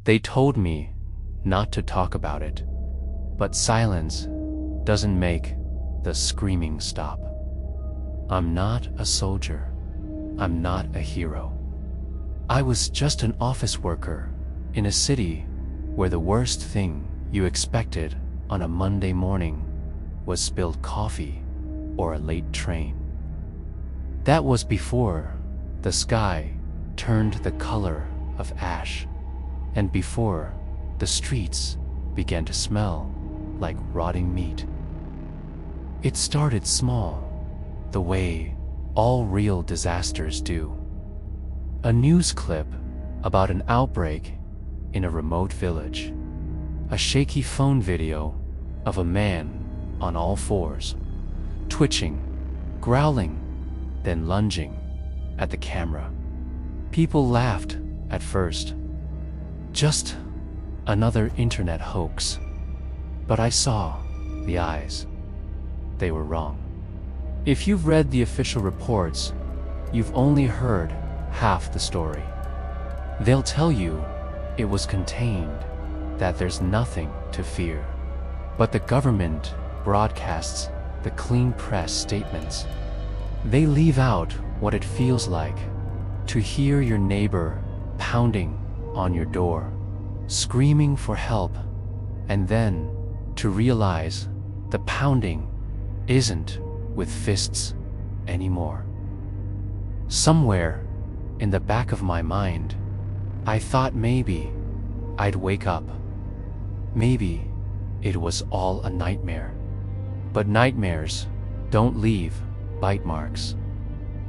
They told me not to talk about it, but silence doesn't make the screaming stop. I'm not a soldier. I'm not a hero. I was just an office worker in a city where the worst thing you expected on a Monday morning was spilled coffee or a late train. That was before the sky turned the color of ash, and before the streets began to smell like rotting meat. It started small, the way all real disasters do. A news clip about an outbreak in a remote village. A shaky phone video of a man on all fours, twitching, growling, then lunging at the camera. People laughed at first. Just another internet hoax. But I saw the eyes. They were wrong. If you've read the official reports, you've only heard half the story. They'll tell you it was contained, that there's nothing to fear. But the government broadcasts the clean press statements. They leave out what it feels like to hear your neighbor pounding on your door, screaming for help, and then to realize the pounding isn't with fists anymore. Somewhere in the back of my mind, I thought maybe I'd wake up. Maybe it was all a nightmare. But nightmares don't leave bite marks.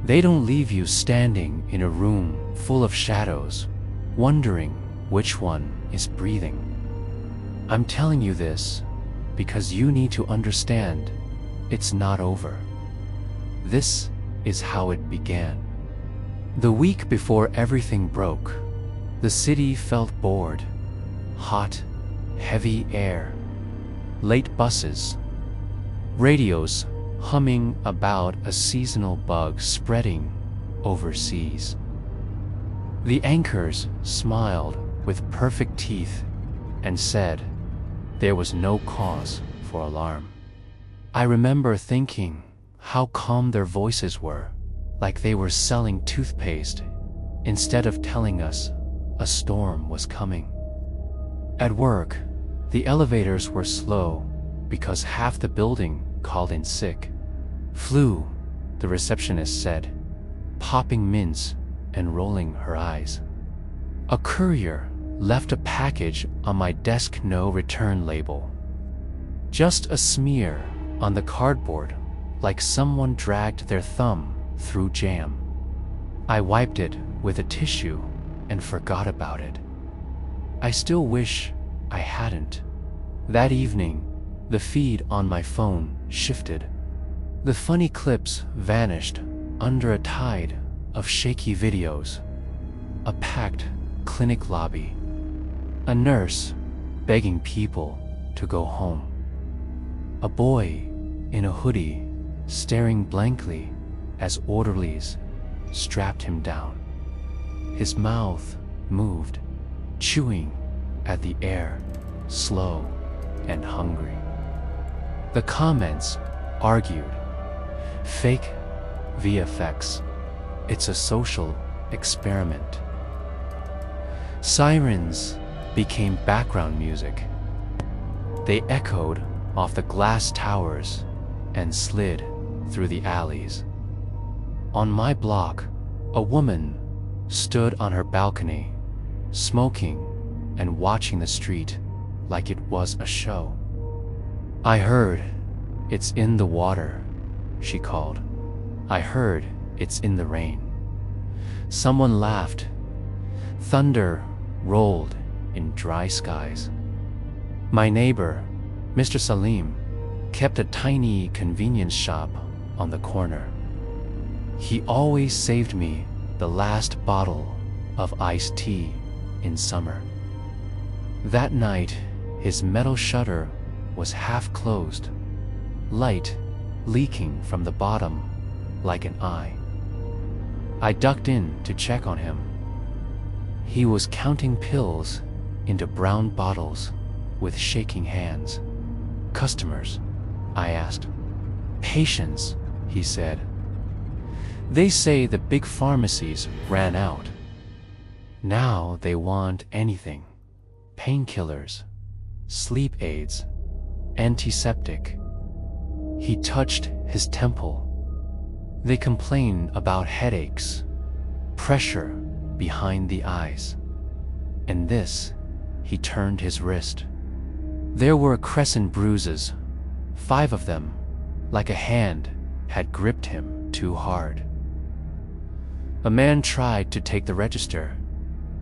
They don't leave you standing in a room full of shadows, wondering which one is breathing. I'm telling you this because you need to understand it's not over. This is how it began. The week before everything broke, the city felt bored. Hot, heavy air, late buses, radios humming about a seasonal bug spreading overseas. The anchors smiled with perfect teeth and said there was no cause for alarm. I remember thinking how calm their voices were, like they were selling toothpaste instead of telling us a storm was coming. At work, the elevators were slow because half the building called in sick. Flu, the receptionist said, popping mints and rolling her eyes. A courier left a package on my desk, no return label. Just a smear on the cardboard, like someone dragged their thumb through jam. I wiped it with a tissue and forgot about it. I still wish I hadn't. That evening, the feed on my phone shifted. The funny clips vanished under a tide of shaky videos. A packed clinic lobby. A nurse begging people to go home. A boy in a hoodie staring blankly as orderlies strapped him down. His mouth moved, chewing at the air, slow and hungry. The comments argued, fake VFX, it's a social experiment. Sirens became background music. They echoed off the glass towers and slid through the alleys. On my block, a woman stood on her balcony, smoking and watching the street like it was a show. I heard, it's in the water, she called. I heard, it's in the rain. Someone laughed. Thunder rolled in dry skies. My neighbor, Mr. Salim, kept a tiny convenience shop on the corner. He always saved me the last bottle of iced tea in summer. That night, his metal shutter was half closed, light leaking from the bottom like an eye. I ducked in to check on him. He was counting pills into brown bottles with shaking hands. "Customers?" I asked. "Patients," he said. "They say the big pharmacies ran out. Now they want anything. Painkillers, sleep aids, antiseptic." He touched his temple. "They complain about headaches, pressure behind the eyes, and this," he turned his wrist. There were crescent bruises, 5 of them, like a hand had gripped him too hard. A man tried to take the register.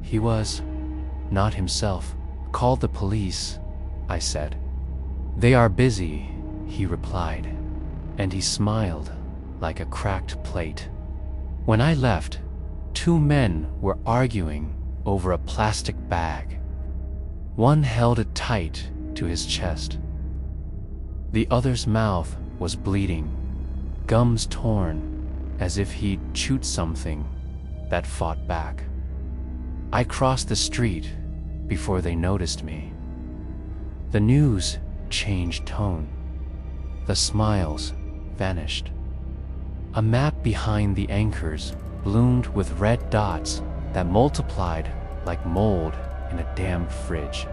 He was not himself. "Call the police," I said. "They are busy," he replied, and he smiled like a cracked plate. When I left, 2 men were arguing over a plastic bag. One held it tight to his chest. The other's mouth was bleeding, gums torn, as if he'd chewed something that fought back. I crossed the street before they noticed me. The news changed tone. The smiles vanished. A map behind the anchors bloomed with red dots that multiplied like mold in a damn fridge.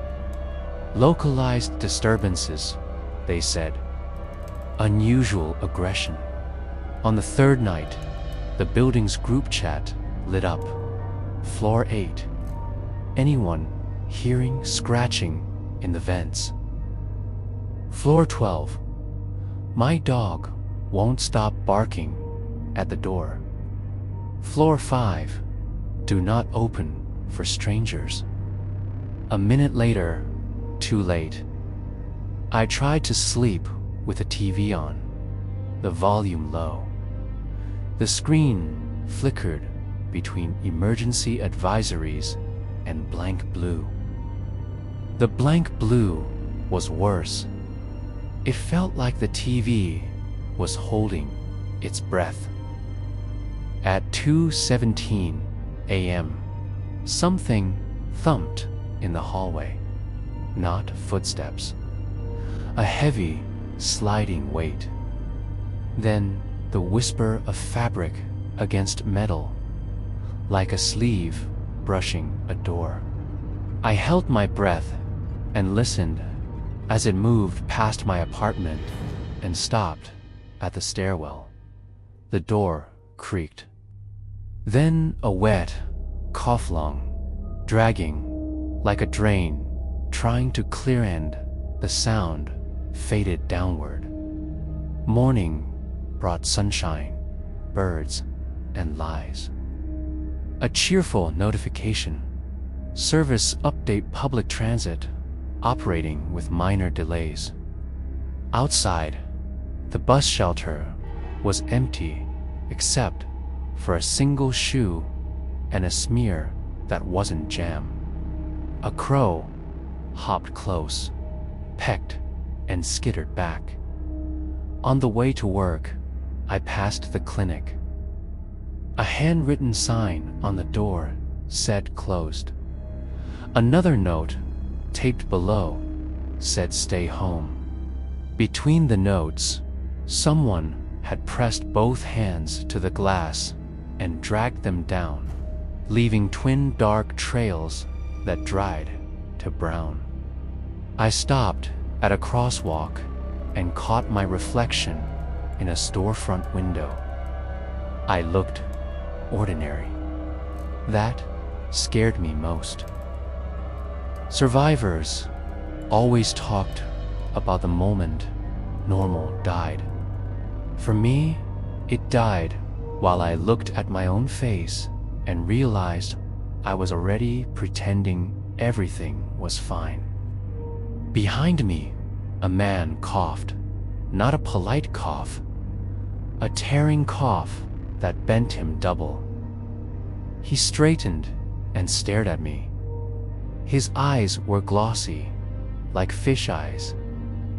"Localized disturbances," they said. "Unusual aggression." On the 3rd night, the building's group chat lit up. "Floor 8. Anyone hearing scratching in the vents?" "Floor 12. My dog won't stop barking at the door." "Floor 5. Do not open for strangers." A minute later, too late. I tried to sleep with the TV on, the volume low. The screen flickered between emergency advisories and blank blue. The blank blue was worse. It felt like the TV was holding its breath. At 2:17 a.m., something thumped in the hallway. Not footsteps. A heavy, sliding weight. Then the whisper of fabric against metal, like a sleeve brushing a door. I held my breath and listened as it moved past my apartment and stopped at the stairwell. The door creaked. Then a wet cough-lung, dragging like a drain, trying to clear, and the sound faded downward. Morning brought sunshine, birds, and lies. A cheerful notification. Service update: public transit operating with minor delays. Outside, the bus shelter was empty except for a single shoe and a smear that wasn't jam. A crow hopped close, pecked, and skittered back. On the way to work, I passed the clinic. A handwritten sign on the door said closed. Another note, taped below, said stay home. Between the notes, someone had pressed both hands to the glass and dragged them down, leaving twin dark trails that dried to brown. I stopped at a crosswalk and caught my reflection in a storefront window. I looked ordinary. That scared me most. Survivors always talked about the moment normal died. For me, it died while I looked at my own face and realized I was already pretending everything was fine. Behind me, a man coughed, not a polite cough, a tearing cough that bent him double. He straightened and stared at me. His eyes were glossy, like fish eyes,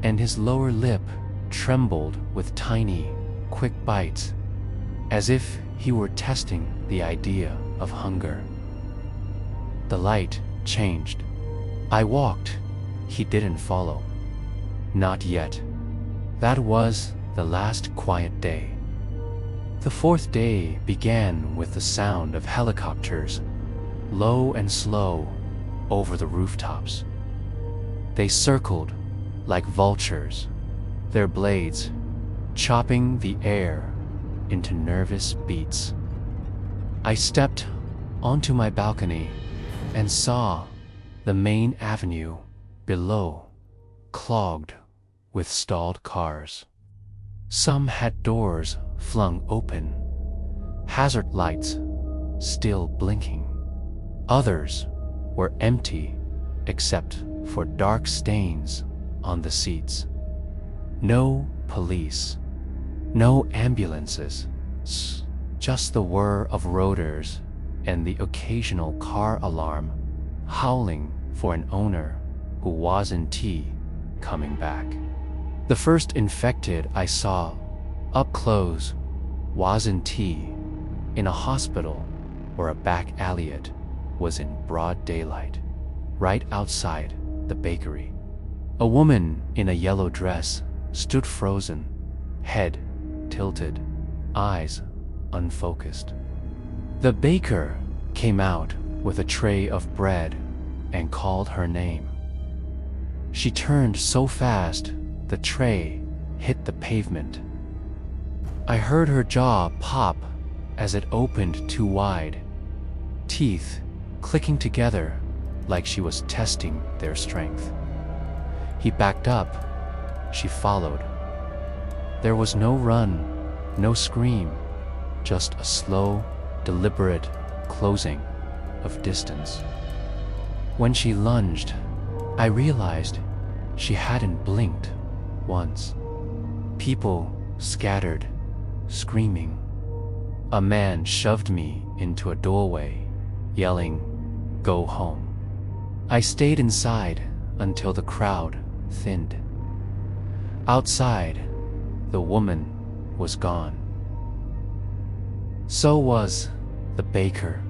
and his lower lip trembled with tiny, quick bites, as if he were testing the idea of hunger. The light changed. I walked. He didn't follow. Not yet. That was the last quiet day. The fourth day began with the sound of helicopters, low and slow, over the rooftops. They circled like vultures, their blades chopping the air into nervous beats. I stepped onto my balcony and saw the main avenue below clogged with stalled cars. Some had doors flung open, hazard lights still blinking. Others were empty except for dark stains on the seats. No police, no ambulances, just the whir of rotors and the occasional car alarm howling for an owner who wasn't coming back. The first infected I saw up close wasn't in a hospital or a back alley. It was in broad daylight, right outside the bakery. A woman in a yellow dress stood frozen, head tilted, eyes unfocused. The baker came out with a tray of bread and called her name. She turned so fast the tray hit the pavement. I heard her jaw pop as it opened too wide, teeth clicking together like she was testing their strength. He backed up. She followed. There was no run, no scream, just a slow, deliberate closing of distance. When she lunged, I realized she hadn't blinked once. People scattered, screaming. A man shoved me into a doorway, yelling, "Go home." I stayed inside until the crowd thinned. Outside, the woman was gone. So was the baker.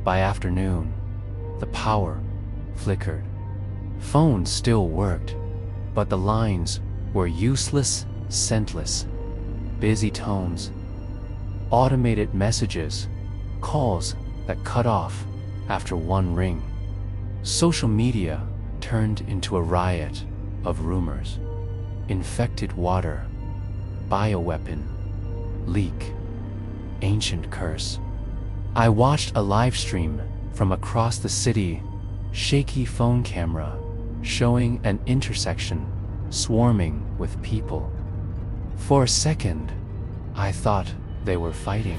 By afternoon, the power flickered. Phones still worked, but the lines were useless, scentless. Busy tones, automated messages, calls that cut off after one ring. Social media turned into a riot of rumors. Infected water, bioweapon, leak, ancient curse. I watched a live stream from across the city, shaky phone camera showing an intersection swarming with people. For a second, I thought they were fighting.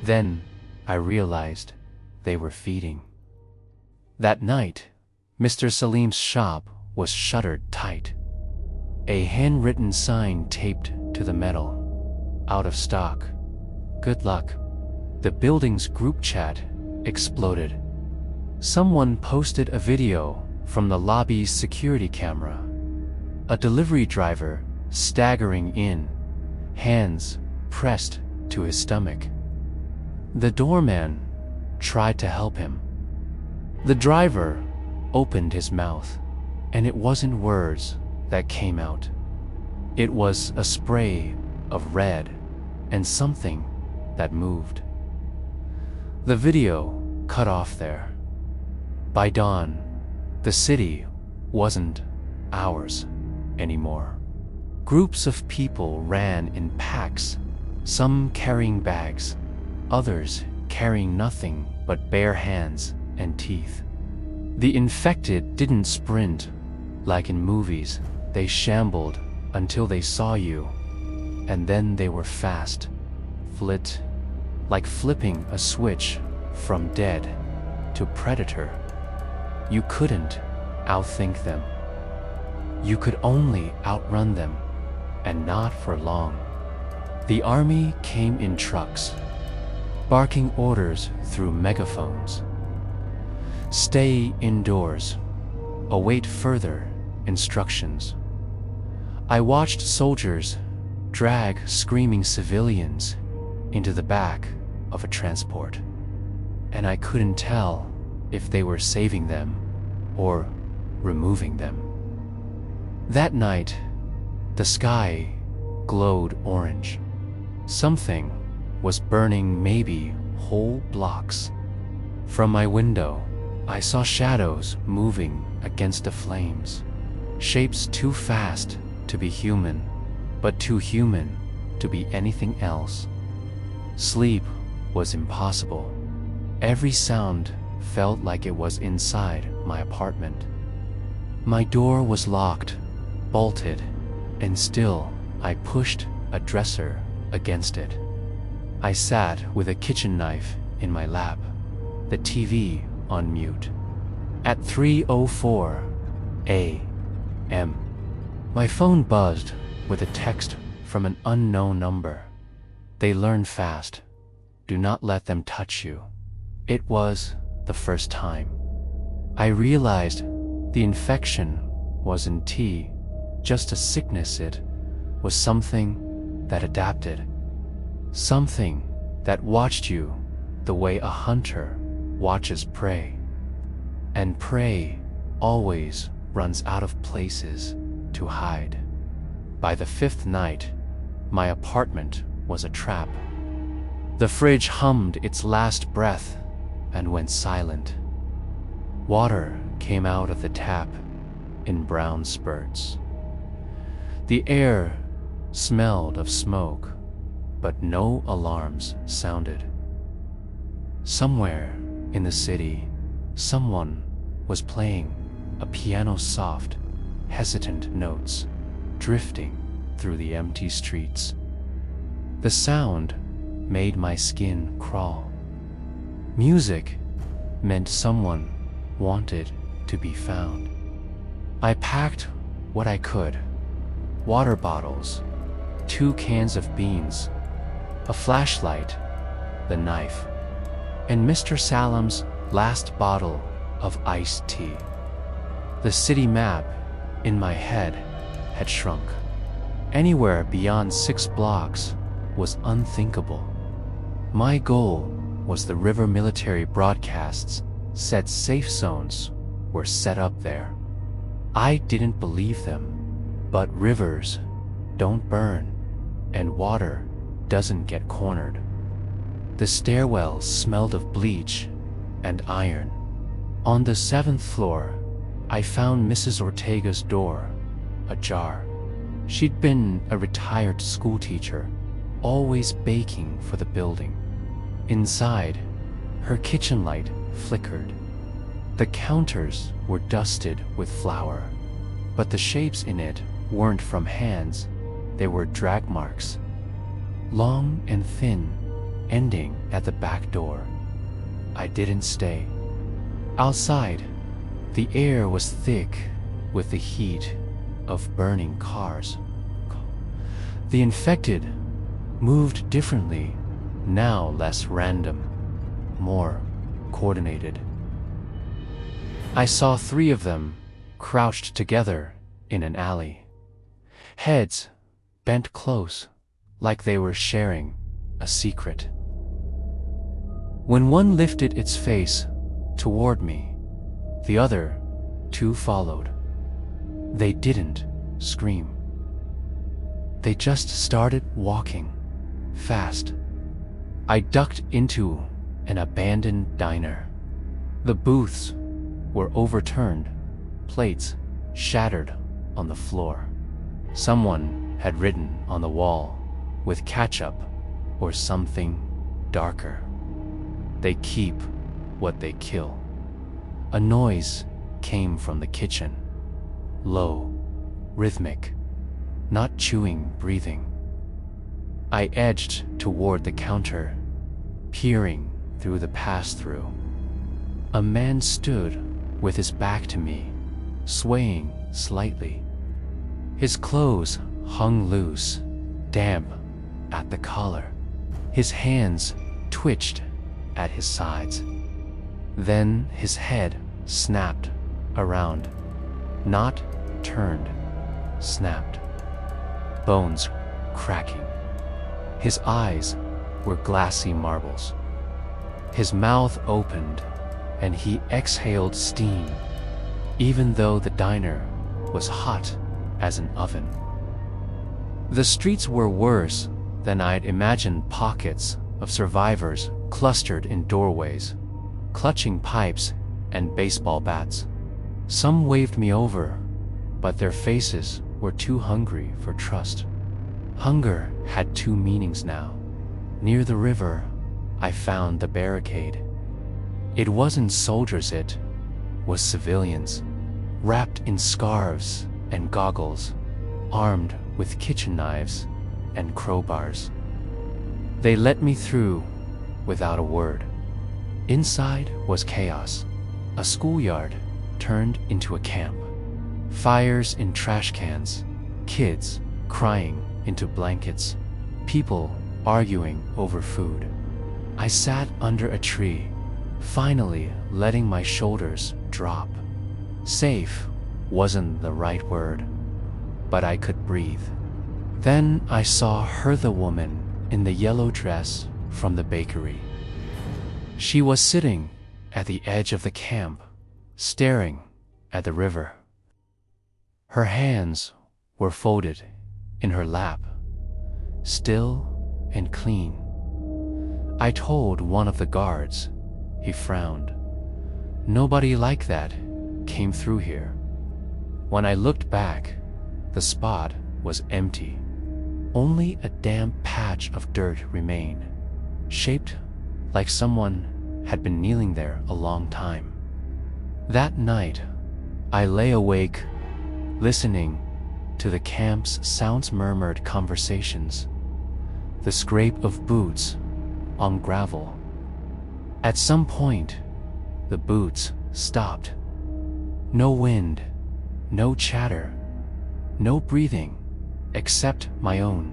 Then I realized they were feeding. That night, Mr. Salim's shop was shuttered tight. A handwritten sign taped to the metal. Out of stock. Good luck. The building's group chat exploded. Someone posted a video from the lobby's security camera. A delivery driver staggering in, hands pressed to his stomach. The doorman tried to help him. The driver opened his mouth, and it wasn't words that came out. It was a spray of red and something that moved. The video cut off there. By dawn, the city wasn't ours anymore. Groups of people ran in packs, some carrying bags, others carrying nothing but bare hands and teeth. The infected didn't sprint like in movies. They shambled until they saw you, and then they were fast, flit, like flipping a switch from dead to predator. You couldn't outthink them. You could only outrun them, and not for long. The army came in trucks, barking orders through megaphones. Stay indoors. Await further instructions. I watched soldiers drag screaming civilians into the back of a transport, and I couldn't tell if they were saving them or removing them. That night, the sky glowed orange. Something was burning, maybe whole blocks. From my window, I saw shadows moving against the flames. Shapes too fast to be human, but too human to be anything else. Sleep was impossible. Every sound felt like it was inside my apartment. My door was locked, bolted, and still I pushed a dresser against it. I sat with a kitchen knife in my lap, the TV on mute. At 3:04 a.m., my phone buzzed with a text from an unknown number. They learn fast. Do not let them touch you. It was the first time. I realized the infection wasn't tea, just a sickness. It was something that adapted. Something that watched you the way a hunter watches prey. And prey always runs out of places to hide. By the fifth night, my apartment was a trap. The fridge hummed its last breath and went silent. Water came out of the tap in brown spurts. The air smelled of smoke, but no alarms sounded. Somewhere in the city, someone was playing a piano, soft, hesitant notes drifting through the empty streets. The sound made my skin crawl. Music meant someone wanted to be found. I packed what I could: water bottles, 2 cans of beans, a flashlight, the knife, and Mr. Salam's last bottle of iced tea. The city map in my head had shrunk. Anywhere beyond 6 blocks was unthinkable. My goal was the river. Military broadcasts said safe zones were set up there. I didn't believe them, but rivers don't burn, and water doesn't get cornered. The stairwell smelled of bleach and iron. On the 7th floor, I found Mrs. Ortega's door ajar. She'd been a retired schoolteacher, always baking for the building. Inside, her kitchen light flickered. The counters were dusted with flour, but the shapes in it weren't from hands, they were drag marks, long and thin, ending at the back door. I didn't stay. Outside, the air was thick with the heat of burning cars. The infected moved differently, now less random, more coordinated. I saw 3 of them crouched together in an alley, heads bent close like they were sharing a secret. When one lifted its face toward me, the other 2 followed. They didn't scream. They just started walking fast. I ducked into an abandoned diner. The booths were overturned, plates shattered on the floor. Someone had written on the wall with ketchup or something darker, "They keep what they kill." A noise came from the kitchen, low, rhythmic, not chewing, breathing. I edged toward the counter, peering through the pass-through. A man stood with his back to me, swaying slightly. His clothes hung loose, damp at the collar. His hands twitched at his sides. Then his head snapped around, not turned, snapped. Bones cracking. His eyes were glassy marbles. His mouth opened, and he exhaled steam. even though the diner was hot as an oven. The streets were worse than I'd imagined, pockets of survivors clustered in doorways, clutching pipes and baseball bats. Some waved me over, but their faces were too hungry for trust. Hunger had two meanings now. Near the river, I found the barricade. It wasn't soldiers, it was civilians, wrapped in scarves and goggles, armed with kitchen knives and crowbars. They let me through without a word. Inside was chaos, a schoolyard turned into a camp, fires in trash cans, kids crying into blankets, people arguing over food. I sat under a tree, finally letting my shoulders drop. Safe wasn't the right word, but I could breathe. Then I saw her, the woman in the yellow dress from the bakery. She was sitting at the edge of the camp, staring at the river. Her hands were folded in her lap, still and clean. I told one of the guards. He frowned. Nobody like that came through here. When I looked back, the spot was empty. Only a damp patch of dirt remained, shaped like someone had been kneeling there a long time. That night, I lay awake, listening to the camp's sounds, murmured conversations, the scrape of boots on gravel. At some point, the boots stopped. No wind, no chatter, no breathing except my own.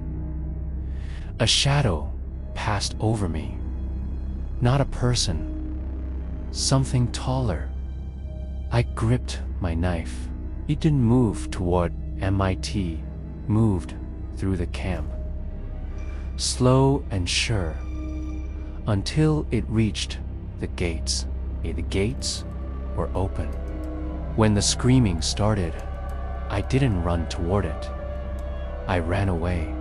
A shadow passed over me. Not a person, something taller. I gripped my knife. It didn't move toward MIT, moved through the camp, slow and sure, until it reached the gates. The gates were open. When the screaming started, I didn't run toward it. I ran away.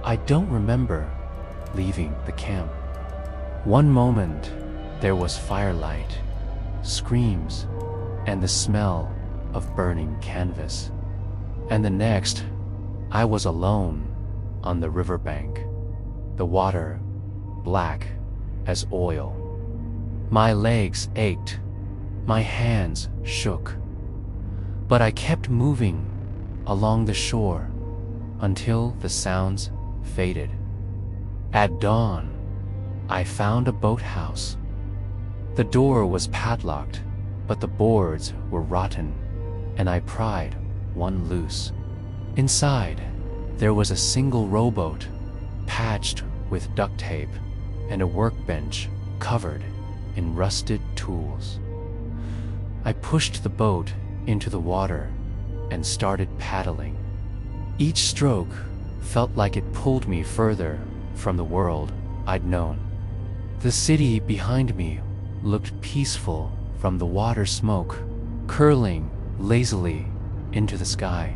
I don't remember leaving the camp. One moment, there was firelight, screams, and the smell of burning canvas. And the next, I was alone on the riverbank, the water black as oil. My legs ached, my hands shook, but I kept moving along the shore until the sounds faded. At dawn, I found a boathouse. The door was padlocked, but the boards were rotten, and I pried one loose. Inside, there was a single rowboat, patched with duct tape, and a workbench covered in rusted tools. I pushed the boat into the water and started paddling. Each stroke felt like it pulled me further from the world I'd known. The city behind me looked peaceful from the water smoke curling lazily into the sky.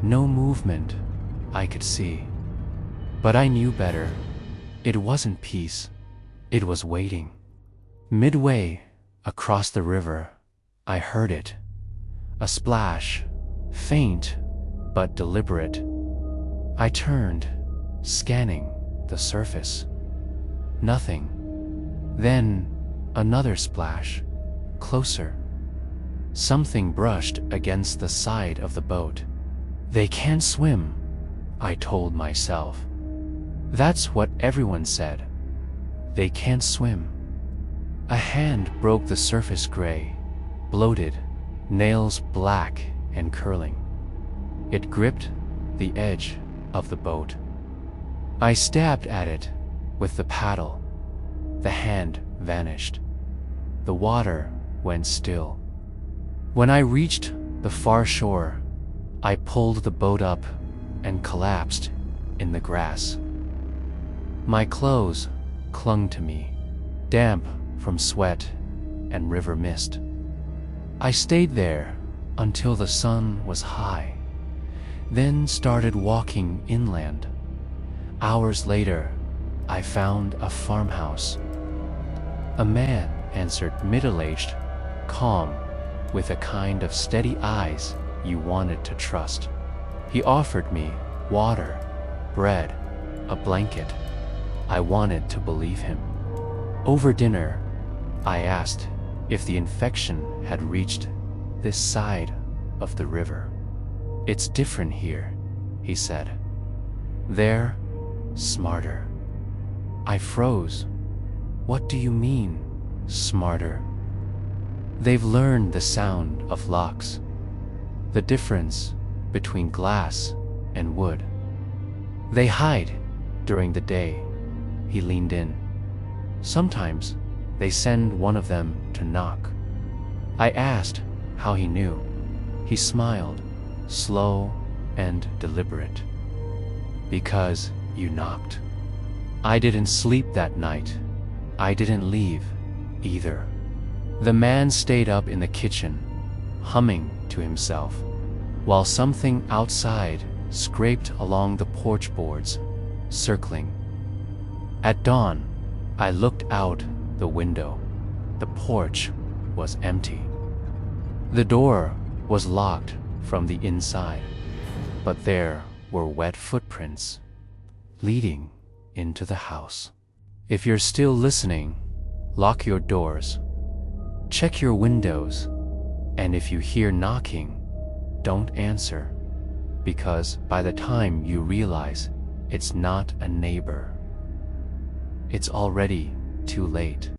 No movement I could see. But I knew better. It wasn't peace. It was waiting. Midway across the river, I heard it. A splash, faint but deliberate. I turned, scanning the surface. Nothing. Then another splash, closer. Something brushed against the side of the boat. They can't swim, I told myself. That's what everyone said. They can't swim. A hand broke the surface, gray, bloated, nails black and curling. It gripped the edge of the boat. I stabbed at it with the paddle. The hand vanished. The water went still. When I reached the far shore, I pulled the boat up and collapsed in the grass. My clothes clung to me, damp from sweat and river mist. I stayed there until the sun was high, then started walking inland. Hours later, I found a farmhouse. A man answered, middle-aged, calm, with a kind of steady eyes you wanted to trust. He offered me water, bread, a blanket. I wanted to believe him. Over dinner, I asked if the infection had reached this side of the river. It's different here, he said. They're smarter. I froze. What do you mean, smarter? They've learned the sound of locks, the difference between glass and wood. They hide during the day. He leaned in. Sometimes they send one of them to knock. I asked how he knew. He smiled, slow and deliberate. Because you knocked. I didn't sleep that night. I didn't leave either. The man stayed up in the kitchen, humming to himself, while something outside scraped along the porch boards, circling. At dawn, I looked out the window. The porch was empty. The door was locked from the inside, but there were wet footprints leading into the house. If you're still listening, lock your doors, check your windows, and if you hear knocking, don't answer, because by the time you realize it's not a neighbor, it's already too late.